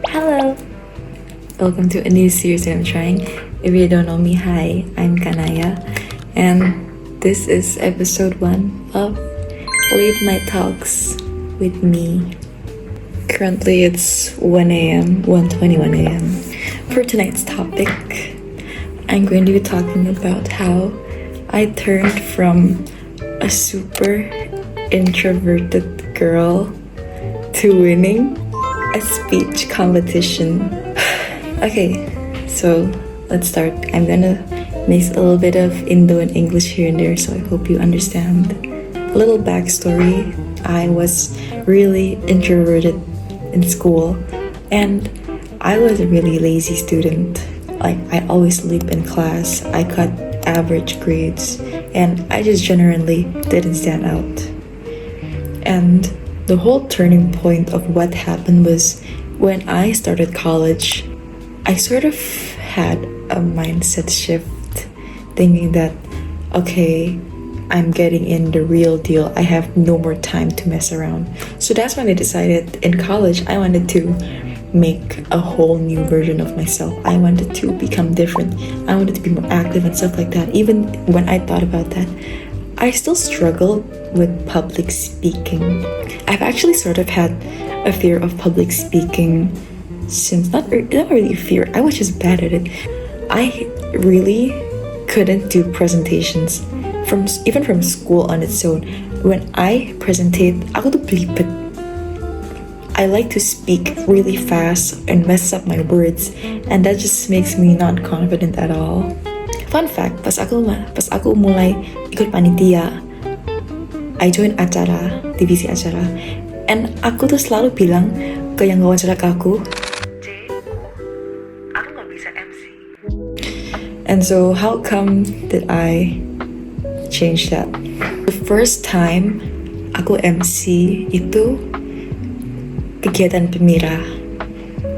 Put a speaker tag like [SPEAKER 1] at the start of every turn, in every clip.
[SPEAKER 1] Hello! Welcome to a new series that I'm trying. If you don't know me, hi, I'm Kanaya, and this is episode 1 of Late Night Talks with me. Currently it's 1 a.m., 1:21 a.m. For tonight's topic, I'm going to be talking about how I turned from a super introverted girl to winning a speech competition. Okay, so let's start. I'm gonna mix a little bit of Indo and English here and there, so I hope you understand. A little backstory: I was really introverted in school, and I was a really lazy student. Like, I always sleep in class, I got average grades, and I just generally didn't stand out. And the whole turning point of what happened was when I started college. I sort of had a mindset shift, thinking that, okay, I'm getting in the real deal. I have no more time to mess around. So that's when I decided in college I wanted to make a whole new version of myself. I wanted to become different. I wanted to be more active and stuff like that. Even when I thought about that, I still struggled with public speaking. I've actually sort of had a fear of public speaking since, not really a fear, I was just bad at it. I really couldn't do presentations even from school on its own. When I presentate, ako tuh belibet. I like to speak really fast and mess up my words, and that just makes me not confident at all. Fun fact, pas aku mulai ikut panitia, I join acara, divisi acara, and aku tuh selalu bilang ke yang wawancara ke aku nggak bisa MC. And so how come did I change that? The first time aku MC itu kegiatan Pemira,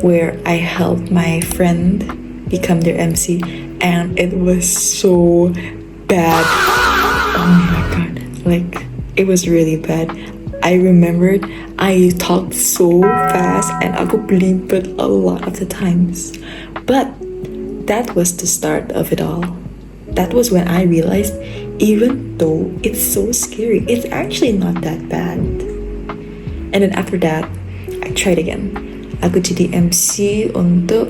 [SPEAKER 1] where I helped my friend become their MC, and it was so bad. Oh my god, like, it was really bad. I remembered I talked so fast and aku belibet a lot of the times. But that was the start of it all. That was when I realized, even though it's so scary, it's actually not that bad. And then after that, I tried again. Aku jadi MC untuk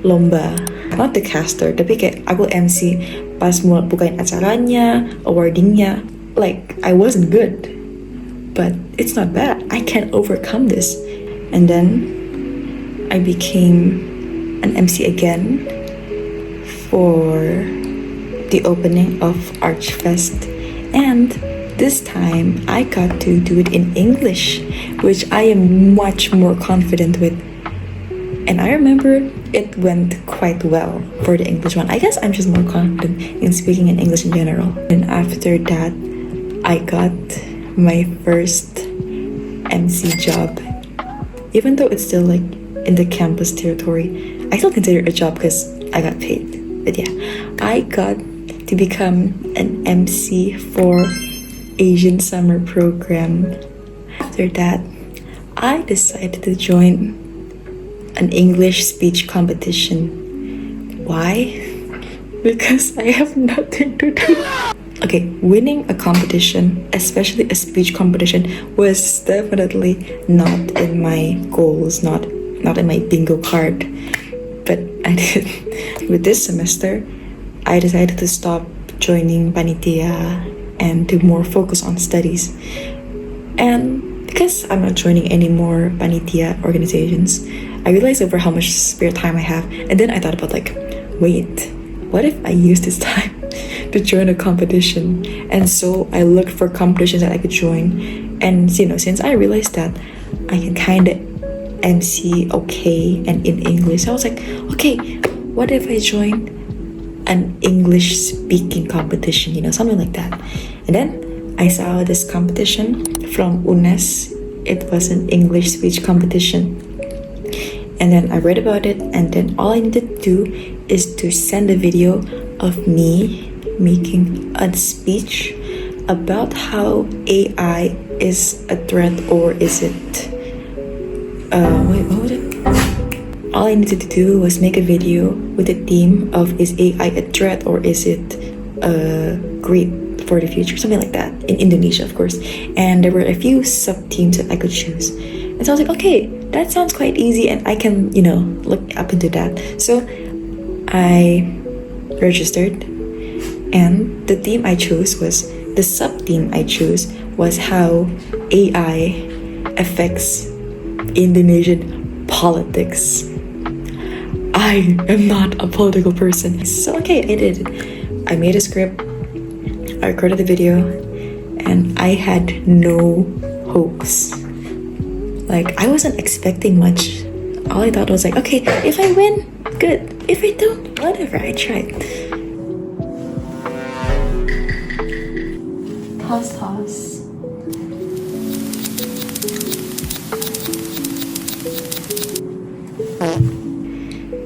[SPEAKER 1] lomba. Not the caster, tapi kayak aku MC pas mau bukain acaranya, awardingnya. Like, I wasn't good, but it's not bad. I can overcome this. And then I became an MC again for the opening of Archfest, and this time I got to do it in English, which I am much more confident with. And I remember it went quite well for the English one. I guess I'm just more confident in speaking in English in general. And after that, I got my first MC job. Even though it's still like in the campus territory, I still consider it a job because I got paid. But yeah, I got to become an MC for Asian summer program. After that, I decided to join an English speech competition. Why? Because I have nothing to do. Okay, winning a competition, especially a speech competition, was definitely not in my goals, not in my bingo card. But I did. With this semester, I decided to stop joining panitia and to more focus on studies. And because I'm not joining any more panitia organizations, I realized over how much spare time I have. And then I thought about, like, wait, what if I use this time to join a competition? And so I looked for competitions that I could join. And, you know, since I realized that I can kind of MC okay and in English, I was like, okay, what if I join an English speaking competition, you know, something like that. And then I saw this competition from UNES. It was an English speech competition. And then I read about it, and then all I needed to do is to send a video of me making a speech about how AI is a threat, or is it wait, what was it? all I needed to do was make a video with the theme of, is AI a threat or is it great for the future, something like that, in Indonesia, of course. And there were a few sub-themes that I could choose. And so I was like, okay, that sounds quite easy and I can, look up into that. So I registered, and the theme I chose was, the sub-theme I chose was how AI affects Indonesian politics. I am not a political person. So okay, I did. I made a script, I recorded the video, and I had no hopes. Like, I wasn't expecting much. All I thought was like, okay, if I win, good. If I don't, whatever, I tried. Toss, toss.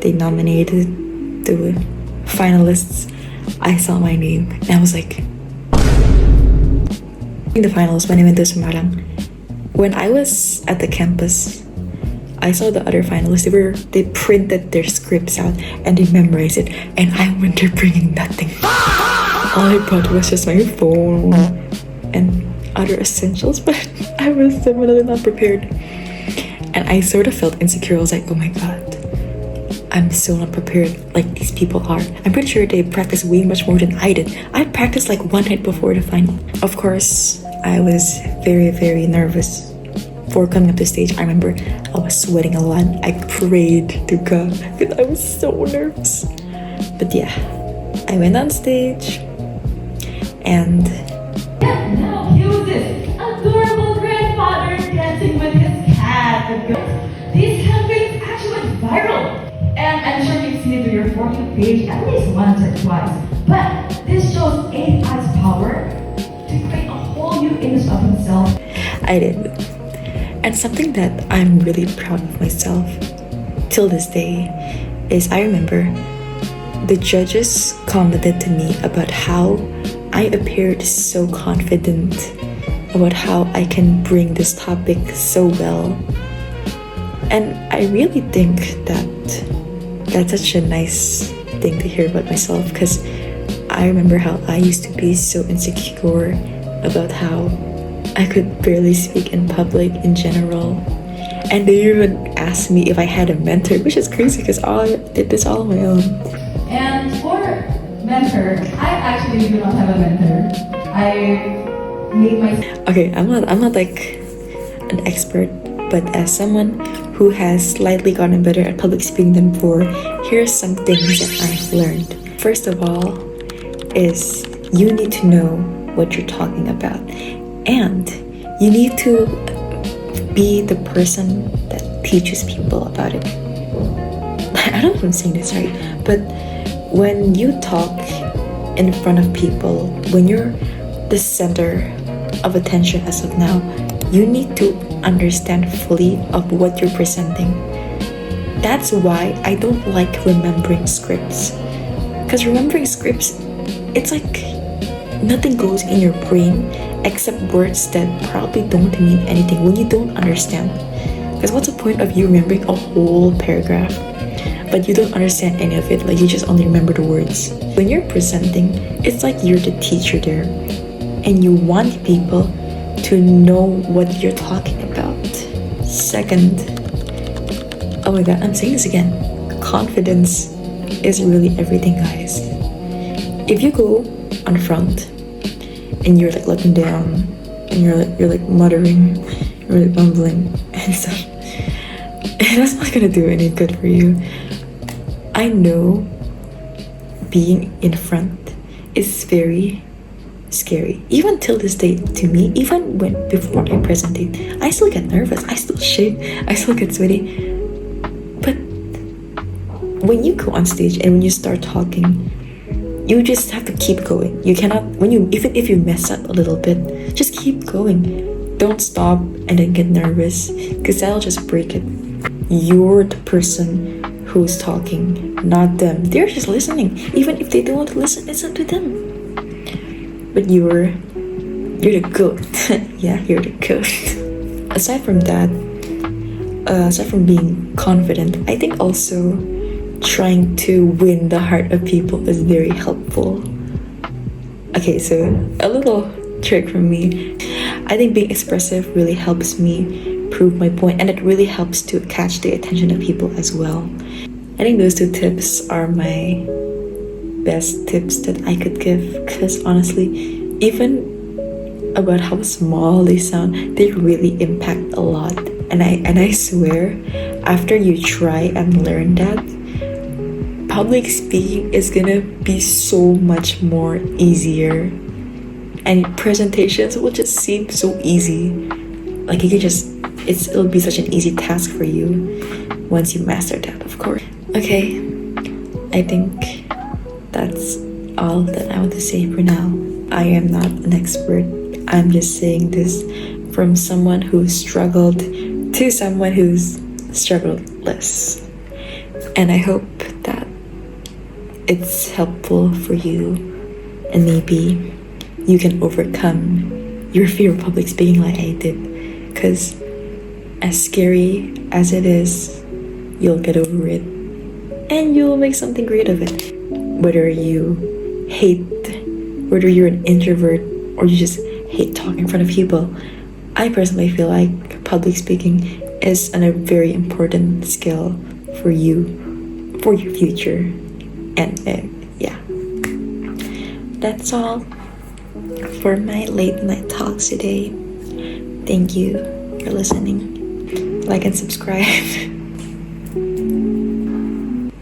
[SPEAKER 1] They nominated the finalists. I saw my name and I was like, in the finals when I went to Semarang. When I was at the campus, I saw the other finalists. They printed their scripts out and they memorized it, and I went there bringing nothing. All I brought was just my phone and other essentials, but I was definitely not prepared. And I sort of felt insecure. I was like, oh my god, I'm so not prepared like these people are. I'm pretty sure they practiced way much more than I did. I practiced like one night before the final. Of course, I was very, very nervous for coming up to stage. I remember I was sweating a lot. I prayed to God because I was so nervous. But yeah, I went on stage and
[SPEAKER 2] now cue this adorable grandfather dancing with his cat. These campaigns actually went viral. And I'm sure you've seen it to your For You page at least once or twice. But this shows AI's power to create a whole new image of himself.
[SPEAKER 1] I did. And something that I'm really proud of myself till this day is, I remember the judges commented to me about how I appeared so confident, about how I can bring this topic so well. And I really think that that's such a nice thing to hear about myself, because I remember how I used to be so insecure about how I could barely speak in public in general. And they even asked me if I had a mentor, which is crazy because I did this all on my own.
[SPEAKER 2] And for mentor, I actually do not have a mentor. I made my...
[SPEAKER 1] Okay, I'm not like an expert, but as someone who has slightly gotten better at public speaking than before, here's some things that I've learned. First of all is you need to know what you're talking about, and you need to be the person that teaches people about it. I don't know if I'm saying this right, but when you talk in front of people, when you're the center of attention as of now, you need to understand fully of what you're presenting. That's why I don't like remembering scripts. Because remembering scripts, it's like nothing goes in your brain except words that probably don't mean anything when you don't understand. Because what's the point of you remembering a whole paragraph but you don't understand any of it, like you just only remember the words? When you're presenting, it's like you're the teacher there and you want people to know what you're talking about. Second, oh my god, I'm saying this again, confidence is really everything, guys. If you go on front and you're like looking down and you're like muttering, you're like mumbling and stuff, that's not gonna do any good for you. I know being in front is very scary. Even till this day, to me, even before I presentate, I still get nervous, I still shake, I still get sweaty. But when you go on stage and when you start talking, you just have to keep going. You cannot, even if you mess up a little bit, just keep going. Don't stop and then get nervous, because that'll just break it. You're the person who's talking, not them. They're just listening. Even if they don't want to listen, it's up to them. But you're the goat. Yeah, you're the goat. Aside from that, aside from being confident, I think also trying to win the heart of people is very helpful. Okay, so a little trick from me. I think being expressive really helps me prove my point, and it really helps to catch the attention of people as well. I think those two tips are my best tips that I could give, because honestly, even about how small they sound, they really impact a lot. And I swear, after you try and learn that, public speaking is gonna be so much more easier, and presentations will just seem so easy. Like you can just, it'll be such an easy task for you once you master that, of course. Okay, I think that's all that I want to say for now. I am not an expert. I'm just saying this from someone who struggled to someone who's struggled less. And I hope that it's helpful for you, and maybe you can overcome your fear of public speaking like I did. Because as scary as it is, you'll get over it and you'll make something great of it. Whether you hate, whether you're an introvert or you just hate talking in front of people, I personally feel like public speaking is a very important skill for you, for your future. And yeah, that's all for my late night talks today. Thank you for listening. Like and subscribe.